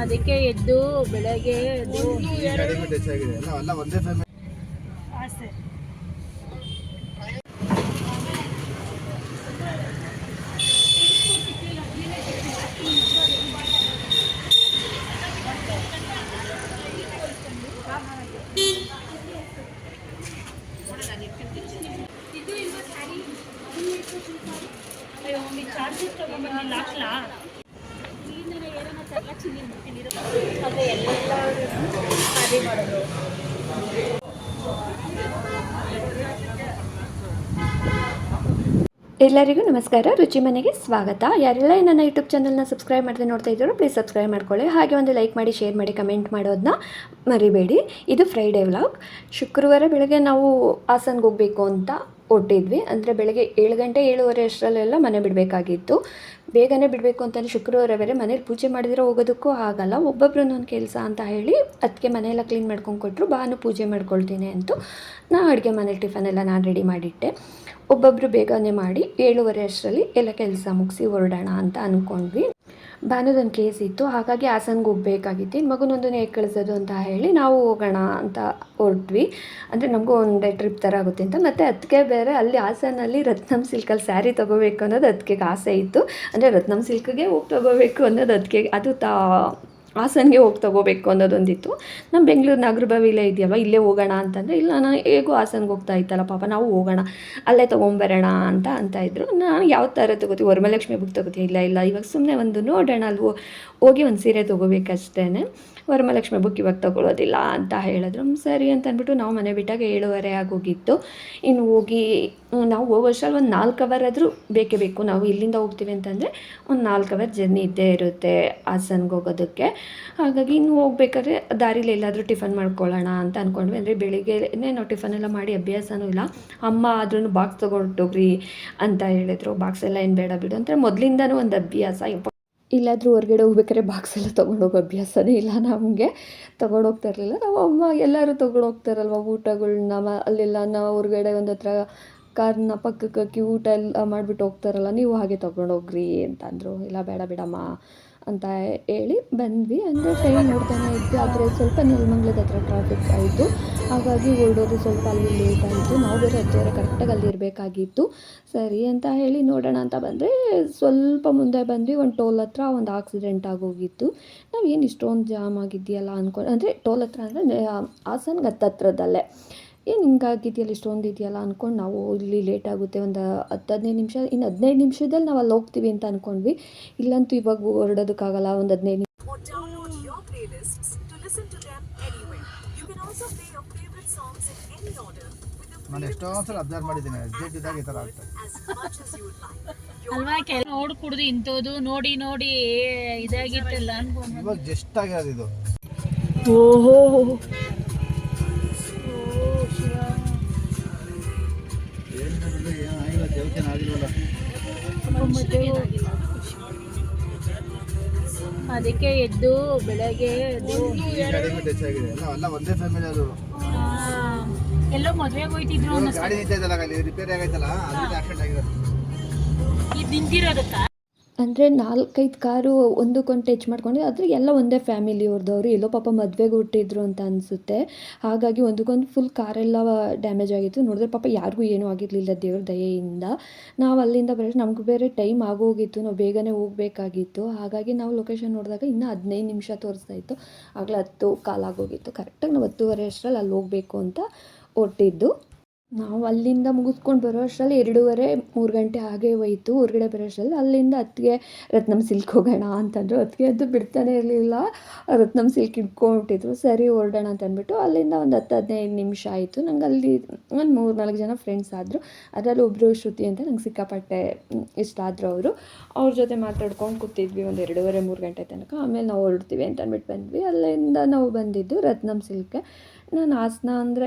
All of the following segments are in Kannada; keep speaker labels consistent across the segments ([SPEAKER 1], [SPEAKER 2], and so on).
[SPEAKER 1] ಅದಕ್ಕೆ ಎದ್ದು ಬೆಳಗ್ಗೆ ಎದ್ದು ಆಸೆ. ಚಾರ್ಜರ್ ತಗೊಂಡ್ಬಂದಿಲ್ಲ ಹಾಕ್ಲಾ ಅದೇ ಎಲ್ಲ ಖಾಲಿ ಮಾಡೋದು.
[SPEAKER 2] ಎಲ್ಲರಿಗೂ ನಮಸ್ಕಾರ, ರುಚಿ ಮನೆಗೆ ಸ್ವಾಗತ. ಯಾರೆಲ್ಲ ನನ್ನ ಯೂಟ್ಯೂಬ್ ಚಾನಲ್ನ ಸಬ್ಸ್ಕ್ರೈಬ್ ಮಾಡದೆ ನೋಡ್ತಾ ಇದ್ದೀರೋ ಪ್ಲೀಸ್ ಸಬ್ಸ್ಕ್ರೈಬ್ ಮಾಡ್ಕೊಳ್ಳಿ. ಹಾಗೆ ಒಂದು ಲೈಕ್ ಮಾಡಿ, ಶೇರ್ ಮಾಡಿ, ಕಮೆಂಟ್ ಮಾಡೋದನ್ನ ಮರಿಬೇಡಿ. ಇದು ಫ್ರೈಡೇ ವ್ಲಾಗ್. ಶುಕ್ರವಾರ ಬೆಳಗ್ಗೆ ನಾವು ಹಾಸನ್ಗೆ ಹೋಗಬೇಕು ಅಂತ ಹೊರಟಿದ್ವಿ. ಅಂದರೆ ಬೆಳಗ್ಗೆ 7 ಗಂಟೆ 7:30 ಅಷ್ಟರಲ್ಲೆಲ್ಲ ಮನೆ ಬಿಡಬೇಕಾಗಿತ್ತು. ಬೇಗನೆ ಬಿಡಬೇಕು ಅಂತಲೇ ಶುಕ್ರವಾರ ಬೇರೆ ಮನೇಲಿ ಪೂಜೆ ಮಾಡಿದಿರೋ ಹೋಗೋದಕ್ಕೂ ಆಗಲ್ಲ. ಒಬ್ಬೊಬ್ರು ಒಂದು ಕೆಲಸ ಅಂತ ಹೇಳಿ ಅದಕ್ಕೆ ಮನೆಯೆಲ್ಲ ಕ್ಲೀನ್ ಮಾಡ್ಕೊಂಡು ಕೊಟ್ಟರು. ಬಾನು ಪೂಜೆ ಮಾಡ್ಕೊಳ್ತೀನಿ ಅಂತು. ಅಡುಗೆ ಮನೇಲಿ ಟಿಫನ್ ಎಲ್ಲ ನಾನು ರೆಡಿ ಮಾಡಿಟ್ಟೆ. ಒಬ್ಬೊಬ್ಬರು ಬೇಗನೆ ಮಾಡಿ 7:30 ಅಷ್ಟರಲ್ಲಿ ಎಲ್ಲ ಕೆಲಸ ಮುಗಿಸಿ ಹೊರಡೋಣ ಅಂತ ಅಂದ್ಕೊಂಡ್ವಿ. ಭಾನುದೊಂದು ಕೇಸ್ ಇತ್ತು, ಹಾಗಾಗಿ ಹಾಸನ್ಗೆ ಹೋಗಬೇಕಾಗಿತ್ತು. ಮಗುನೊಂದು ಹೇಗೆ ಕಳಿಸೋದು ಅಂತ ಹೇಳಿ ನಾವು ಹೋಗೋಣ ಅಂತ ಹೊರಟ್ವಿ. ಅಂದರೆ ನಮಗೂ ಒಂದೇ ಟ್ರಿಪ್ ಥರ ಆಗುತ್ತೆ ಅಂತ. ಮತ್ತು ಅದಕ್ಕೆ ಬೇರೆ ಅಲ್ಲಿ ಹಾಸನಲ್ಲಿ ರತ್ನಂ ಸಿಲ್ಕಲ್ಲಿ ಸ್ಯಾರಿ ತೊಗೋಬೇಕು ಅನ್ನೋದು ಅದಕ್ಕೆ ಆಸೆ ಇತ್ತು. ಅಂದರೆ ರತ್ನಂ ಸಿಲ್ಕ್ಗೆ ಹೋಗಿ ತೊಗೋಬೇಕು ಅನ್ನೋದು ಅದಕ್ಕೆ ಅದು ಹಾಸನ್ಗೆ ಹೋಗಿ ತೊಗೋಬೇಕು ಅನ್ನೋದೊಂದಿತ್ತು. ನಮ್ಮ ಬೆಂಗಳೂರು ನಾಗರಬಾವಿಲೇ ಇದೆಯಲ್ವ, ಇಲ್ಲೇ ಹೋಗೋಣ ಅಂತಂದರೆ ಇಲ್ಲ, ನಾನು ಹೇಗೂ ಹಾಸನ್ಗೆ ಹೋಗ್ತಾ ಇತ್ತಲ್ಲ ಪಾಪ, ನಾವು ಹೋಗೋಣ ಅಲ್ಲೇ ತೊಗೊಂಬರೋಣ ಅಂತ ಇದ್ದರು. ನಾನು ಯಾವ ಥರ ತೊಗೋತೀವಿ, ವರಮಹಾಲಕ್ಷ್ಮಿ ಬುಕ್ ತೊಗೋತೀವಿ? ಇಲ್ಲ ಇವಾಗ ಸುಮ್ಮನೆ ಒಂದು ನೋಡೋಣ, ಅಲ್ಲಿ ಹೋಗಿ ಒಂದು ಸೀರೆ ತೊಗೋಬೇಕಷ್ಟೇ, ವರಮಹಾಲಕ್ಷ್ಮಿ ಬುಕ್ ಇವಾಗ ತೊಗೊಳ್ಳೋದಿಲ್ಲ ಅಂತ ಹೇಳಿದ್ರು. ಸರಿ ಅಂತ ಅಂದ್ಬಿಟ್ಟು ನಾವು ಮನೆ ಬಿಟ್ಟಾಗ 7:30 ಆಗೋಗಿತ್ತು. ಇನ್ನು ಹೋಗಿ ನಾವು ಹೋಗೋಷ್ಟರಲ್ಲಿ ಒಂದು 4 ಅವರ್ ಆದರೂ ಬೇಕೇ ಬೇಕು. ನಾವು ಇಲ್ಲಿಂದ ಹೋಗ್ತೀವಿ ಅಂತಂದರೆ ಒಂದು 4 ಅವರ್ ಜರ್ನಿ ಇದ್ದೇ ಇರುತ್ತೆ ಹಾಸನ್ಗೆ ಹೋಗೋದಕ್ಕೆ. ಹಾಗಾಗಿ ಇನ್ನು ಹೋಗ್ಬೇಕಾದ್ರೆ ದಾರಿಲಿ ಎಲ್ಲಾದರೂ ಟಿಫನ್ ಮಾಡ್ಕೊಳ್ಳೋಣ ಅಂತ ಅಂದ್ಕೊಂಡ್ವಿ. ಅಂದರೆ ಬೆಳಿಗ್ಗೆನೇ ನಾವು ಟಿಫನ್ ಎಲ್ಲ ಮಾಡಿ ಅಭ್ಯಾಸನೂ ಇಲ್ಲ. ಅಮ್ಮ ಆದ್ರೂ ಬಾಕ್ಸ್ ತೊಗೊಂಡೋಗ್ರಿ ಅಂತ ಹೇಳಿದರು. ಬಾಕ್ಸ್ ಎಲ್ಲ ಏನು ಬೇಡ ಬಿಡು ಅಂತ ಮೊದಲಿಂದನೂ ಒಂದು ಅಭ್ಯಾಸ. ಇಲ್ಲಾದರೂ ಹೊರಗಡೆ ಹೋಗ್ಬೇಕಾದ್ರೆ ಬಾಕ್ಸ್ ಎಲ್ಲ ತೊಗೊಂಡೋಗೋ ಅಭ್ಯಾಸನೇ ಇಲ್ಲ ನಮಗೆ. ತೊಗೊಂಡೋಗ್ತಾ ಇರಲಿಲ್ಲ. ನಾವು ಅಮ್ಮ ಎಲ್ಲರೂ ತೊಗೊಂಡೋಗ್ತಾರಲ್ವ ಊಟಗಳ್ನ. ಅಲ್ಲೆಲ್ಲ ನಾವು ಹೊರಗಡೆ ಒಂದು ಹತ್ರ ಕಾರ್ನ ಪಕ್ಕಕ್ಕೆ ಹಾಕಿ ಊಟ ಎಲ್ಲ ಮಾಡಿಬಿಟ್ಟು ಹೋಗ್ತಾರಲ್ಲ, ನೀವು ಹಾಗೆ ತೊಗೊಂಡೋಗ್ರಿ ಅಂತಂದರು. ಇಲ್ಲ ಬೇಡ ಬಿಡಮ್ಮ ಅಂತ ಹೇಳಿ ಬಂದ್ವಿ. ಅಂದರೆ ಟ್ರೈನ್ ನೋಡ್ತಾನೆ ಇದ್ವಿ. ಆದರೆ ಸ್ವಲ್ಪ ನೆಲಮಂಗಲದ ಹತ್ರ ಟ್ರಾಫಿಕ್ ಆಯಿತು. ಹಾಗಾಗಿ ಹೊರಡೋದು ಸ್ವಲ್ಪ ಅಲ್ಲಿ ಲೇಟ್ ಆಯಿತು. ನಾವು ಬೇರೆ 10:30 ಕರೆಕ್ಟಾಗಿ ಅಲ್ಲಿ ಇರಬೇಕಾಗಿತ್ತು. ಸರಿ ಅಂತ ಹೇಳಿ ನೋಡೋಣ ಅಂತ ಬಂದರೆ ಸ್ವಲ್ಪ ಮುಂದೆ ಬಂದ್ವಿ. ಒಂದು ಟೋಲ್ ಹತ್ರ ಒಂದು ಆಕ್ಸಿಡೆಂಟ್ ಆಗೋಗಿತ್ತು. ನಾವು ಏನು ಇಷ್ಟೊಂದು ಜಾಮ್ ಆಗಿದೆಯಲ್ಲ ಅಂದ್ಕೊಂಡು, ಅಂದರೆ ಟೋಲ್ ಹತ್ರ ಅಂದರೆ ಹಾಸನ್ಗೆ ಹತ್ತತ್ರದಲ್ಲೇ ಏನು ಹಿಂಗಾಗಿದೆಯಲ್ಲ, ಇಷ್ಟೊಂದು ಇದೆಯಲ್ಲ ಅಂದ್ಕೊಂಡು ನಾವು ಇಲ್ಲಿ ಲೇಟ್ ಆಗುತ್ತೆ ಒಂದು 10-15 ನಿಮಿಷ, ಇನ್ನು 15 ನಿಮಿಷದಲ್ಲಿ ನಾವು ಅಲ್ಲಿ ಹೋಗ್ತೀವಿ ಅಂತ ಅಂದ್ಕೊಂಡ್ವಿ. ಇಲ್ಲಂತೂ ಇವಾಗ ಹೊರಡೋದಕ್ಕಾಗಲ್ಲ. ಒಂದು 15
[SPEAKER 3] ನಾನು ಎಷ್ಟೊಂದು ಸಲ ಅಬ್ಸರ್ವ್ ಮಾಡಿದ್ದೀನಿ, ಅರ್ಜೆಂಟ್ ಇದ್ದಾಗ ಈ ಥರ ಆಗ್ತದೆ
[SPEAKER 1] ಅಲ್ವಾ. ನೋಡಿ ಕುಡ್ದು ಇಂಥದ್ದು ನೋಡಿ ನೋಡಿ ಇದಾಗಿತ್ತಲ್ಲ ಅನ್ಕೊಂಡು
[SPEAKER 3] ಇವಾಗ ಜಸ್ಟ್ ಆಗಿರೋದು ಇದು.
[SPEAKER 1] ಓಹೋ ಅದಕ್ಕೆ ಎದ್ದು ಬೆಳಗ್ಗೆ ಎದ್ದು
[SPEAKER 3] ಎಲ್ಲ ಒಂದೇ ಫ್ಯಾಮಿಲಿ. ಅದು
[SPEAKER 1] ಎಲ್ಲೋ ಮದುವೆಗೆ ಹೋಯ್ತಿದ್ರು
[SPEAKER 3] ಗಾಡಿ ನಿಂತೈತಲ್ಲ, ರಿಪೇರಿ ಆಗೈತಲ್ಲ, ಅದಕ್ಕೆ ಆಕ್ಸಿಡೆಂಟ್ ಆಗಿರೋದು.
[SPEAKER 1] ಇದು ನಿಂತಿರೋದಕ್ಕ.
[SPEAKER 2] ಅಂದರೆ 4-5 ಕಾರು ಒಂದಕ್ಕೊಂದು ಟಚ್ ಮಾಡ್ಕೊಂಡು, ಆದರೆ ಎಲ್ಲ ಒಂದೇ ಫ್ಯಾಮಿಲಿಯವ್ರದವರು. ಎಲ್ಲೋ ಪಾಪ ಮದುವೆಗೆ ಹುಟ್ಟಿದ್ರು ಅಂತ ಅನಿಸುತ್ತೆ. ಹಾಗಾಗಿ ಒಂದಕ್ಕೊಂದು ಫುಲ್ ಕಾರೆಲ್ಲ ಡ್ಯಾಮೇಜ್ ಆಗಿತ್ತು. ನೋಡಿದ್ರೆ ಪಾಪ ಯಾರಿಗೂ ಏನೂ ಆಗಿರಲಿಲ್ಲ ದೇವ್ರ ದಯೆಯಿಂದ. ನಾವು ಅಲ್ಲಿಂದ ಬರೋದು ನಮ್ಗೆ ಬೇರೆ ಟೈಮ್ ಆಗೋಗಿತ್ತು, ನಾವು ಬೇಗನೆ ಹೋಗಬೇಕಾಗಿತ್ತು. ಹಾಗಾಗಿ ನಾವು ಲೊಕೇಶನ್ ನೋಡಿದಾಗ ಇನ್ನೂ 15 ನಿಮಿಷ ತೋರಿಸ್ತಾ ಇತ್ತು. ಆಗಲೇ 10 ಕಾಲಾಗೋಗಿತ್ತು. ಕರೆಕ್ಟಾಗಿ ನಾವು 10:30 ಅಷ್ಟರಲ್ಲಿ ಅಲ್ಲಿ ಹೋಗಬೇಕು ಅಂತ ಹೊರಟಿದ್ದು. ನಾವು ಅಲ್ಲಿಂದ ಮುಗಿಸ್ಕೊಂಡು ಬರೋ ಅಷ್ಟರಲ್ಲಿ 2:30-3 ಗಂಟೆ ಹಾಗೇ ಹೋಯಿತು. ಹೊರಗಡೆ ಬರೋ ಅಷ್ಟರಲ್ಲಿ ಅಲ್ಲಿಂದ ಅತ್ತಿಗೆ ರತ್ನಂ ಸಿಲ್ಕ್ ಹೋಗೋಣ ಅಂತಂದರು. ಅತ್ತಿಗೆ ಅದು ಬಿಡ್ತಾನೆ ಇರಲಿಲ್ಲ, ರತ್ನಂ ಸಿಲ್ಕ್ ಇಟ್ಕೊಂಡ್ಬಿಟ್ಟಿದ್ರು. ಸರಿ ಹೊರಡೋಣ ಅಂತ ಅಂದ್ಬಿಟ್ಟು ಅಲ್ಲಿಂದ ಒಂದು 10-15 ನಿಮಿಷ ಆಯಿತು. ನಂಗೆ ಅಲ್ಲಿ ಒಂದು 3-4 ಜನ ಫ್ರೆಂಡ್ಸ್ ಆದರು. ಅದರಲ್ಲಿ ಒಬ್ಬರು ಶ್ರುತಿ ಅಂತ ನಂಗೆ ಸಿಕ್ಕಾಪಟ್ಟೆ ಇಷ್ಟ ಆದರು. ಅವ್ರ ಜೊತೆ ಮಾತಾಡ್ಕೊಂಡು ಕೂತಿದ್ವಿ ಒಂದು 2:30-3 ಗಂಟೆ ತನಕ. ಆಮೇಲೆ ನಾವು ಹೊರಡ್ತೀವಿ ಅಂತ ಅಂದ್ಬಿಟ್ಟು ಬಂದ್ವಿ. ಅಲ್ಲಿಂದ ನಾವು ಬಂದಿದ್ದು ರತ್ನಂ ಸಿಲ್ಕ್ಗೆ. ನಾನು ಹಾಸನ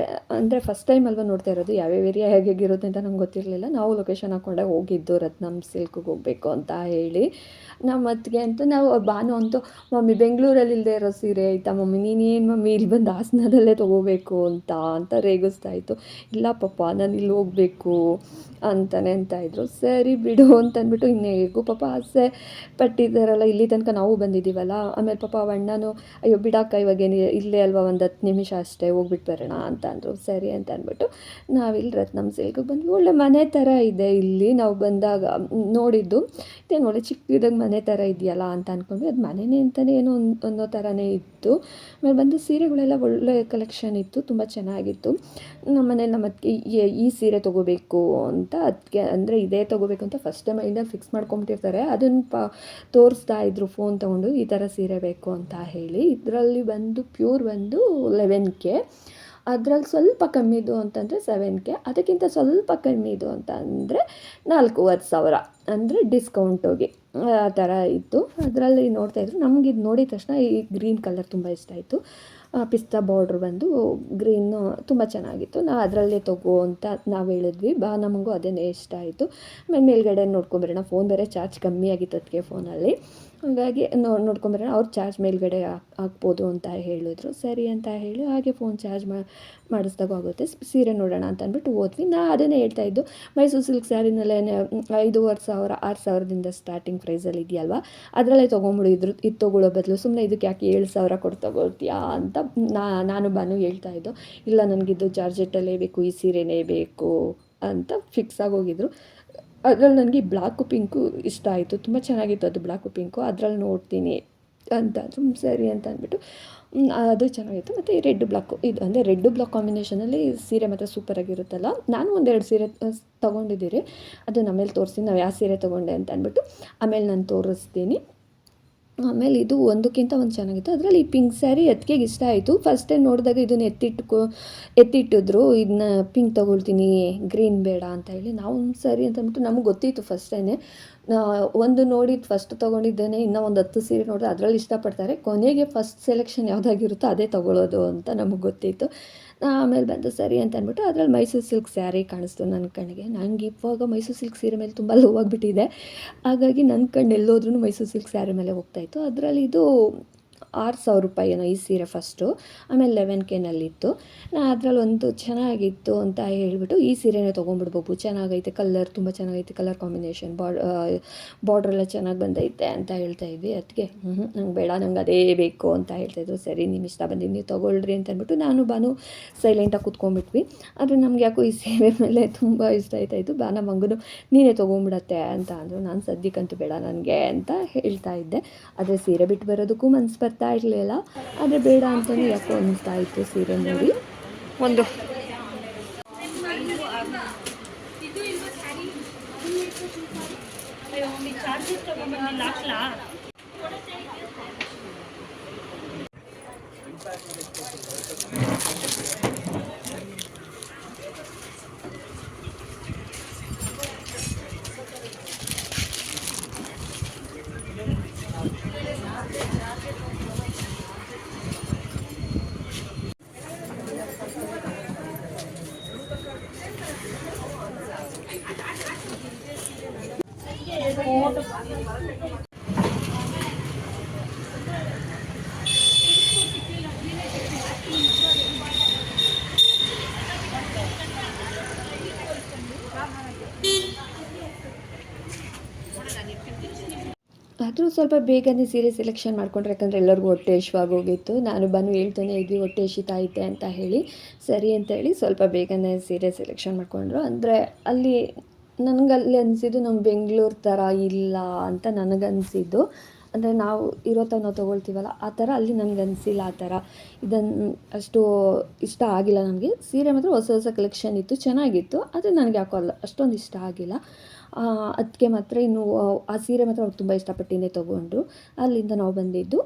[SPEAKER 2] ಅಂದರೆ ಫಸ್ಟ್ ಟೈಮ್ ಅಲ್ವಾ ನೋಡ್ತಾ ಇರೋದು, ಯಾವ್ಯಾವ ಏರಿಯಾ ಹೇಗಿರುತ್ತೆ ಅಂತ ನಂಗೆ ಗೊತ್ತಿರಲಿಲ್ಲ. ನಾವು ಲೊಕೇಶನ್ ಹಾಕ್ಕೊಂಡೆ ಹೋಗಿದ್ದು ರತ್ನಂ ಸಿಲ್ಕ್ಗೆ ಹೋಗಬೇಕು ಅಂತ ಹೇಳಿ. ನಮ್ಮ ಅತ್ತಿಗೆ ಅಂತೂ ಭಾನು ಅಂತೂ ಮಮ್ಮಿ ಬೆಂಗಳೂರಲ್ಲಿ ಇಲ್ಲದೆ ಇರೋ ಸೀರೆ ಆಯಿತಾ ಮಮ್ಮಿ, ನೀನೇನು ಮಮ್ಮಿ ಇಲ್ಲಿ ಬಂದು ಹಾಸನದಲ್ಲೇ ತೊಗೋಬೇಕು ಅಂತ ರೇಗಿಸ್ತಾ ಇತ್ತು. ಇಲ್ಲ ಪಾಪ ನಾನು ಇಲ್ಲಿ ಹೋಗಬೇಕು ಅಂತ ಇದ್ರು. ಸರಿ ಬಿಡು ಅಂತಂದ್ಬಿಟ್ಟು ಇನ್ನು ಹೇಗೂ ಪಾಪ ಆಸೆ ಪಟ್ಟಿದ್ದಾರಲ್ಲ, ಇಲ್ಲಿ ತನಕ ನಾವು ಬಂದಿದ್ದೀವಲ್ಲ. ಆಮೇಲೆ ಪಾಪ ಅಣ್ಣನೂ ಅಯ್ಯೋ ಬಿಡಾಕ ಇವಾಗೇನು ಇಲ್ಲೇ ಅಲ್ವಾ ಒಂದು 10 ನಿಮಿಷ ಅಷ್ಟೇ ಹೋಗ್ಬಿಟ್ಟು ಬರೋಣ ಅಂತ ಅಂದರು. ಸರಿ ಅಂತ ಅಂದ್ಬಿಟ್ಟು ನಾವಿಲ್ಲಿ ರತ್ನಂ ಸಿಲ್ಕ್ಗೆ ಬಂದ್ವಿ. ಒಳ್ಳೆ ಮನೆ ಥರ ಇದೆ ಇಲ್ಲಿ ನಾವು ಬಂದಾಗ ನೋಡಿದ್ದು. ಇದೇನು ಒಳ್ಳೆ ಚಿಕ್ಕದಾಗ ಮನೆ ಥರ ಇದೆಯಲ್ಲ ಅಂತ ಅಂದ್ಕೊಂಡ್ವಿ. ಅದು ಮನೆಯೇ ಅಂತಲೇ ಏನೋ ಅನ್ನೋ ಥರನೇ ಇತ್ತು. ಆಮೇಲೆ ಬಂದು ಸೀರೆಗಳೆಲ್ಲ ಒಳ್ಳೆ ಕಲೆಕ್ಷನ್ ಇತ್ತು, ತುಂಬ ಚೆನ್ನಾಗಿತ್ತು. ನಮ್ಮ ಮನೇಲಿ ನಮ್ಮ ಅತ್ತಿಗೆ ಈ ಸೀರೆ ತೊಗೋಬೇಕು ಅಂತ, ಅದಕ್ಕೆ ಅಂದರೆ ಇದೇ ತೊಗೋಬೇಕು ಅಂತ ಫಸ್ಟ್ ಟೈಮ್ ಮೈಂಡಲ್ಲಿ ಫಿಕ್ಸ್ ಮಾಡ್ಕೊಂಬಿಟ್ಟಿರ್ತಾರೆ. ಅದನ್ನು ತೋರಿಸ್ತಾ ಇದ್ರು ಫೋನ್ ತೊಗೊಂಡು, ಈ ಥರ ಸೀರೆ ಬೇಕು ಅಂತ ಹೇಳಿ. ಇದರಲ್ಲಿ ಬಂದು ಪ್ಯೂರ್ ಬಂದು 11K, ಅದ್ರಲ್ಲಿ ಸ್ವಲ್ಪ ಕಮ್ಮಿದು ಅಂತಂದರೆ 7K, ಅದಕ್ಕಿಂತ ಸ್ವಲ್ಪ ಕಮ್ಮಿದು ಅಂತ ಅಂದರೆ 4,500 ಅಂದರೆ ಡಿಸ್ಕೌಂಟ್ ಹೋಗಿ ಆ ಥರ ಇತ್ತು. ಅದರಲ್ಲಿ ನೋಡ್ತಾಯಿದ್ರು. ನಮ್ಗೆ ಇದು ನೋಡಿದ ತಕ್ಷಣ ಈ ಗ್ರೀನ್ ಕಲರ್ ತುಂಬ ಇಷ್ಟ ಆಯಿತು. ಪಿಸ್ತಾ ಬಾರ್ಡ್ರ್ ಬಂದು ಗ್ರೀನು ತುಂಬ ಚೆನ್ನಾಗಿತ್ತು. ಅದರಲ್ಲೇ ತಗೋ ಅಂತ ನಾವು ಹೇಳಿದ್ವಿ. ನಮಗೂ ಅದೇ ಇಷ್ಟ ಆಯಿತು. ಆಮೇಲೆ ಮೇಲ್ಗಡೆ ನೋಡ್ಕೊಂಬರೋಣ, ಫೋನ್ ಬೇರೆ ಚಾರ್ಜ್ ಕಮ್ಮಿ ಆಗಿತ್ತು ಅದಕ್ಕೆ ಫೋನಲ್ಲಿ. ಹಾಗಾಗಿ ನೋಡ್ಕೊಂಬರೋಣ, ಅವ್ರು ಚಾರ್ಜ್ ಮೇಲ್ಗಡೆ ಹಾಕ್ಬೋದು ಅಂತ ಹೇಳಿದ್ರು. ಸರಿ ಅಂತ ಹೇಳಿ ಹಾಗೆ ಫೋನ್ ಚಾರ್ಜ್ ಮಾಡಿಸ್ದಾಗ ಆಗುತ್ತೆ. ಸೀರೆ ನೋಡೋಣ ಅಂತ ಅಂದ್ಬಿಟ್ಟು ಹೋದ್ವಿ. ಅದನ್ನೇ ಹೇಳ್ತಾಯಿದ್ದು, ಮೈಸೂರು ಸಿಲ್ಕ್ ಸ್ಯಾರಿನಲ್ಲೇ 5,500 6,000ದಿಂದ ಸ್ಟಾರ್ಟಿಂಗ್ ಪ್ರೈಸಲ್ಲಿ ಇದೆಯಲ್ವ, ಅದರಲ್ಲೇ ತೊಗೊಂಬಿಡಿದ್ರು. ಇದು ತೊಗೊಳ್ಳೋ ಬದಲು ಸುಮ್ಮನೆ ಇದಕ್ಕೆ ಯಾಕೆ 7,000 ಕೊಟ್ಟು ತೊಗೊಳ್ತೀಯಾ ಅಂತ ನಾನು ಬಾನು ಹೇಳ್ತಾಯಿದ್ದು. ಇಲ್ಲ ನನಗಿದ್ದು ಜಾರ್ಜೆಟ್ಟಲ್ಲೇ ಬೇಕು, ಈ ಸೀರೆನೇ ಬೇಕು ಅಂತ ಫಿಕ್ಸ್ ಆಗೋಗಿದ್ರು. ಅದರಲ್ಲಿ ನನಗೆ ಬ್ಲಾಕು ಪಿಂಕು ಇಷ್ಟ ಆಯಿತು, ತುಂಬ ಚೆನ್ನಾಗಿತ್ತು ಅದು ಬ್ಲಾಕು ಪಿಂಕು. ಅದರಲ್ಲಿ ನೋಡ್ತೀನಿ ಅಂತಂದ್ರು. ಸರಿ ಅಂತ ಅಂದ್ಬಿಟ್ಟು ಅದು ಚೆನ್ನಾಗಿತ್ತು. ಮತ್ತು ರೆಡ್ ಬ್ಲಾಕು, ಇದು ಅಂದರೆ ರೆಡ್ ಬ್ಲಾಕ್ ಕಾಂಬಿನೇಷನಲ್ಲಿ ಸೀರೆ ಮಾತ್ರ ಸೂಪರಾಗಿರುತ್ತಲ್ಲ. ನಾನು 1-2 ಸೀರೆ ತೊಗೊಂಡಿದ್ದೀರಿ, ಅದು ನಮ್ಮೇಲೆ ತೋರಿಸಿ ನಾವು ಯಾವ ಸೀರೆ ತೊಗೊಂಡೆ ಅಂತ ಅಂದ್ಬಿಟ್ಟು ಆಮೇಲೆ ನಾನು ತೋರಿಸ್ತೀನಿ. ಆಮೇಲೆ ಇದು ಒಂದಕ್ಕಿಂತ ಒಂದು ಚೆನ್ನಾಗಿತ್ತು. ಅದರಲ್ಲಿ ಈ ಪಿಂಕ್ ಸ್ಯಾರಿ ಅತ್ತಿಗೆಗೆ ಇಷ್ಟ ಆಯಿತು. ಫಸ್ಟ್ ಟೈಮ್ ನೋಡಿದಾಗ ಇದನ್ನು ಎತ್ತಿಟ್ಟಿದ್ರು, ಇದನ್ನ ಪಿಂಕ್ ತೊಗೊಳ್ತೀನಿ ಗ್ರೀನ್ ಬೇಡ ಅಂತ ಹೇಳಿ. ನಾವು ಸರಿ ಅಂತ ಅಂದ್ಬಿಟ್ಟು ನಮಗೆ ಗೊತ್ತಿತ್ತು ಫಸ್ಟ್ ಟೈಮೇ. ಒಂದು ನೋಡಿದ್ದು ಫಸ್ಟ್ ತೊಗೊಂಡಿದ್ದೇನೆ, ಇನ್ನೂ ಒಂದು 10 ಸೀರೆ ನೋಡಿದ್ರೆ ಅದರಲ್ಲಿ ಇಷ್ಟಪಡ್ತಾರೆ. ಕೊನೆಗೆ ಫಸ್ಟ್ ಸೆಲೆಕ್ಷನ್ ಯಾವುದಾಗಿರುತ್ತೋ ಅದೇ ತೊಗೊಳ್ಳೋದು ಅಂತ ನಮಗೆ ಗೊತ್ತಿತ್ತು. ಆಮೇಲೆ ಬಂದು ಸರಿ ಅಂತ ಅಂದ್ಬಿಟ್ಟು ಅದರಲ್ಲಿ ಮೈಸೂರು ಸಿಲ್ಕ್ ಸ್ಯಾರಿ ಕಾಣಿಸ್ತು ನನ್ನ ಕಣ್ಣಿಗೆ. ನನಗೆ ಇವಾಗ ಮೈಸೂರು ಸಿಲ್ಕ್ ಸೀರೆ ಮೇಲೆ ತುಂಬ ಲವ್ ಆಗಿಬಿಟ್ಟಿದೆ. ಹಾಗಾಗಿ ನನ್ನ ಕಣ್ಣು ಎಲ್ಲೋದ್ರೂ ಮೈಸೂರು ಸಿಲ್ಕ್ ಸ್ಯಾರಿ ಮೇಲೆ ಹೋಗ್ತಾಯಿತ್ತು. ಅದರಲ್ಲಿ ಇದು 6,000 ರೂಪಾಯಿ ಏನೋ ಈ ಸೀರೆ ಫಸ್ಟು, ಆಮೇಲೆ 11Kನಲ್ಲಿತ್ತು. ಅದರಲ್ಲಿ ಒಂದು ಚೆನ್ನಾಗಿತ್ತು ಅಂತ ಹೇಳಿಬಿಟ್ಟು ಈ ಸೀರೆನೇ ತೊಗೊಂಡ್ಬಿಡ್ಬೋದು, ಚೆನ್ನಾಗೈತೆ ಕಲರ್, ತುಂಬ ಚೆನ್ನಾಗೈತೆ ಕಲರ್ ಕಾಂಬಿನೇಷನ್, ಬಾರ್ಡ್ರೆಲ್ಲ ಚೆನ್ನಾಗಿ ಬಂದೈತೆ ಅಂತ ಹೇಳ್ತಾಯಿದ್ವಿ. ಅದಕ್ಕೆ ನಂಗೆ ಬೇಡ, ನಂಗೆ ಅದೇ ಬೇಕು ಅಂತ ಹೇಳ್ತಾಯಿದ್ರು. ಸರಿ ನಿಮ್ಮ ಇಷ್ಟ ಬಂದಿದ್ದು ನೀವು ತೊಗೊಳ್ರಿ ಅಂತ ಅಂದ್ಬಿಟ್ಟು ನಾನು ಬಾನು ಸೈಲೆಂಟಾಗಿ ಕೂತ್ಕೊಂಡ್ಬಿಟ್ವಿ. ಆದರೆ ನಮಗೆ ಯಾಕೋ ಈ ಸೀರೆ ಮೇಲೆ ತುಂಬ ಇಷ್ಟ ಆಯ್ತಾಯಿತ್ತು. ನಮ್ಮಂಗೂ ನೀನೇ ತೊಗೊಂಬಿಡತ್ತೆ ಅಂತ ಅಂದರು. ನಾನು ಸದ್ಯಕ್ಕಂತೂ ಬೇಡ ನನಗೆ ಅಂತ ಹೇಳ್ತಾ ಇದ್ದೆ. ಆದರೆ ಸೀರೆ ಬಿಟ್ಟು ಬರೋದಕ್ಕೂ ಮನಸ್ಸು ಬರ್ತಾ ಇರಲಿಲ್ಲ. ಆದರೆ ಬೇಡ ಅಂತಲೇ ಯಾಕೋ ಅನಿಸ್ತಾ ಇತ್ತು ಸೀರೆ ನೋಡಿ. ಒಂದು ಆದರೂ ಸ್ವಲ್ಪ ಬೇಗನೆ ಸೀರೆ ಸೆಲೆಕ್ಷನ್ ಮಾಡಿಕೊಂಡ್ರೆ, ಯಾಕಂದರೆ ಎಲ್ಲರಿಗೂ ಹೊಟ್ಟೆ ಹಸಿವಾಗೋಗಿತ್ತು. ನಾನು ಬಂದು ಹೇಳ್ತಾನೆ ಇದ್ವಿ ಹೊಟ್ಟೆ ಹಸಿತಾ ಐತೆ ಅಂತ ಹೇಳಿ. ಸರಿ ಅಂತ ಹೇಳಿ ಸ್ವಲ್ಪ ಬೇಗನೆ ಸೀರೆ ಸೆಲೆಕ್ಷನ್ ಮಾಡಿಕೊಂಡ್ರು. ಅಂದರೆ ಅಲ್ಲಿ ನನಗಲ್ಲಿ ಅನಿಸಿದ್ದು ನಮ್ಮ ಬೆಂಗಳೂರು ಥರ ಇಲ್ಲ ಅಂತ ನನಗನ್ನಿಸಿದ್ದು. ಅಂದರೆ ನಾವು ಇರೋ ಥರ ನಾವು ತೊಗೊಳ್ತೀವಲ್ಲ ಆ ಥರ ಅಲ್ಲಿ ನನಗನ್ಸಿಲ್ಲ. ಆ ಥರ ಇದನ್ನು ಅಷ್ಟು ಇಷ್ಟ ಆಗಿಲ್ಲ ನನಗೆ. ಸೀರೆ ಮಾತ್ರ ಹೊಸ ಹೊಸ ಕಲೆಕ್ಷನ್ ಇತ್ತು, ಚೆನ್ನಾಗಿತ್ತು. ಆದರೆ ನನಗೆ ಯಾಕೋ ಅಷ್ಟೊಂದು ಇಷ್ಟ ಆಗಿಲ್ಲ. ಅದಕ್ಕೆ ಮಾತ್ರ ಇನ್ನು ಆ ಸೀರೆ ಮಾತ್ರ ಅವ್ರು ತುಂಬ ಇಷ್ಟಪಟ್ಟಿನೇ ತೊಗೊಂಡ್ರು. ಅಲ್ಲಿಂದ ನಾವು ಬಂದಿದ್ದು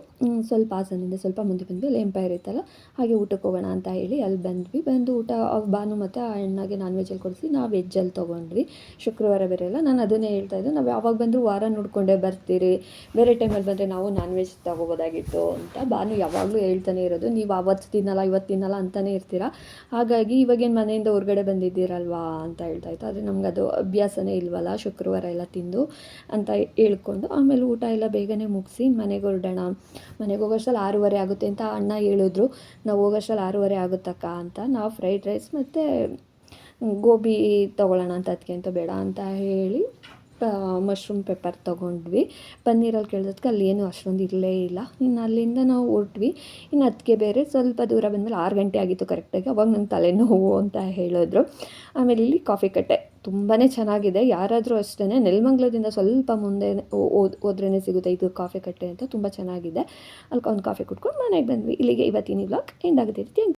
[SPEAKER 2] ಸ್ವಲ್ಪ ಹಾಸನದಿಂದ ಸ್ವಲ್ಪ ಮುಂದೆ ಬಂದ್ವಿ. ಅಲ್ಲಿ ಎಂಪೈರ್ ಇತ್ತಲ್ಲ, ಹಾಗೆ ಊಟಕ್ಕೆ ಹೋಗೋಣ ಅಂತ ಹೇಳಿ ಅಲ್ಲಿ ಬಂದ್ವಿ. ಬಂದು ಊಟ ಬಾನು ಮತ್ತು ಅಣ್ಣಗೆ ನಾನ್ ವೆಜ್ಜಲ್ಲಿ ಕೊಡಿಸಿ ನಾವು ವೆಜ್ಜಲ್ಲಿ ತೊಗೊಂಡ್ವಿ. ಶುಕ್ರವಾರ ಬೇರೆ ಅಲ್ಲ, ನಾನು ಅದನ್ನೇ ಹೇಳ್ತಾಯಿದ್ದೆ, ನಾವು ಯಾವಾಗ ಬಂದರೂ ವಾರ ನೋಡಿಕೊಂಡೇ ಬರ್ತೀರಿ, ಬೇರೆ ಟೈಮಲ್ಲಿ ಟೈಮಲ್ಲಿ ಬಂದರೆ ನಾವು ನಾನ್ ವೆಜ್ ತೊಗೋಬೋದಾಗಿತ್ತು ಅಂತ. ಭಾನು ಯಾವಾಗಲೂ ಹೇಳ್ತಾನೆ ಇರೋದು, ನೀವು ಅವತ್ತು ತಿನ್ನಲ್ಲ ಇವತ್ತು ತಿನ್ನಲ್ಲ ಅಂತಲೇ ಇರ್ತೀರಾ, ಹಾಗಾಗಿ ಇವಾಗೇನು ಮನೆಯಿಂದ ಹೊರಗಡೆ ಬಂದಿದ್ದೀರಲ್ವಾ ಅಂತ ಹೇಳ್ತಾಯಿತ್ತು. ಆದರೆ ನಮ್ಗೆ ಅದು ಅಭ್ಯಾಸನೇ ಇಲ್ವಲ್ಲ ಶುಕ್ರವಾರ ಎಲ್ಲ ತಿಂದು ಅಂತ ಹೇಳ್ಕೊಂಡು ಆಮೇಲೆ ಊಟ ಎಲ್ಲ ಬೇಗನೆ ಮುಗಿಸಿ ಮನೆಗೆ ಹೊರಡೋಣ. ಮನೆಗೆ ಹೋಗೋಷ್ಟರಲ್ಲಿ 6:30 ಆಗುತ್ತೆ ಅಂತ ಅಣ್ಣ ಹೇಳಿದ್ರು. ನಾವು ಹೋಗೋಷ್ಟರಲ್ಲಿ 6:30 ಆಗುತ್ತಕ್ಕ ಅಂತ. ನಾವು ಫ್ರೈಡ್ ರೈಸ್ ಮತ್ತು ಗೋಬಿ ತೊಗೊಳ್ಳೋಣ ಅಂತ, ಅದಕ್ಕೆ ಅಂತ ಬೇಡ ಅಂತ ಹೇಳಿ ಮಶ್ರೂಮ್ ಪೆಪ್ಪರ್ ತೊಗೊಂಡ್ವಿ. ಪನ್ನೀರಲ್ಲಿ ಕೇಳಿದಕ್ಕೆ ಅಲ್ಲಿ ಏನು ಅಷ್ಟೊಂದು ಇರಲೇ ಇಲ್ಲ. ಇನ್ನು ಅಲ್ಲಿಂದ ನಾವು ಹೊರಟ್ವಿ. ಇನ್ನು ಅದಕ್ಕೆ ಬೇರೆ ಸ್ವಲ್ಪ ದೂರ ಬಂದಮೇಲೆ 6 ಗಂಟೆ ಆಗಿತ್ತು ಕರೆಕ್ಟಾಗಿ. ಅವಾಗ ನಂಗೆ ತಲೆನೋವು ಅಂತ ಹೇಳಿದ್ರು. ಆಮೇಲೆ ಇಲ್ಲಿ ಕಾಫಿ ಕಟ್ಟೆ ತುಂಬಾ ಚೆನ್ನಾಗಿದೆ. ಯಾರಾದರೂ ಅಷ್ಟೇ ನೆಲಮಂಗಲದಿಂದ ಸ್ವಲ್ಪ ಮುಂದೆ ಹೋದ್ರೇ ಸಿಗುತ್ತೆ ಇದು ಕಾಫಿ ಕಟ್ಟೆ ಅಂತ, ತುಂಬ ಚೆನ್ನಾಗಿದೆ. ಅಲ್ಲಿ ಒಂದು ಕಾಫಿ ಕುಡ್ಕೊಂಡು ಮನೆಗೆ ಬಂದ್ವಿ. ಇಲ್ಲಿಗೆ ಇವತ್ತಿನ ವ್ಲಾಗ್ ಎಂಡ್ ಆಗುತ್ತೆ.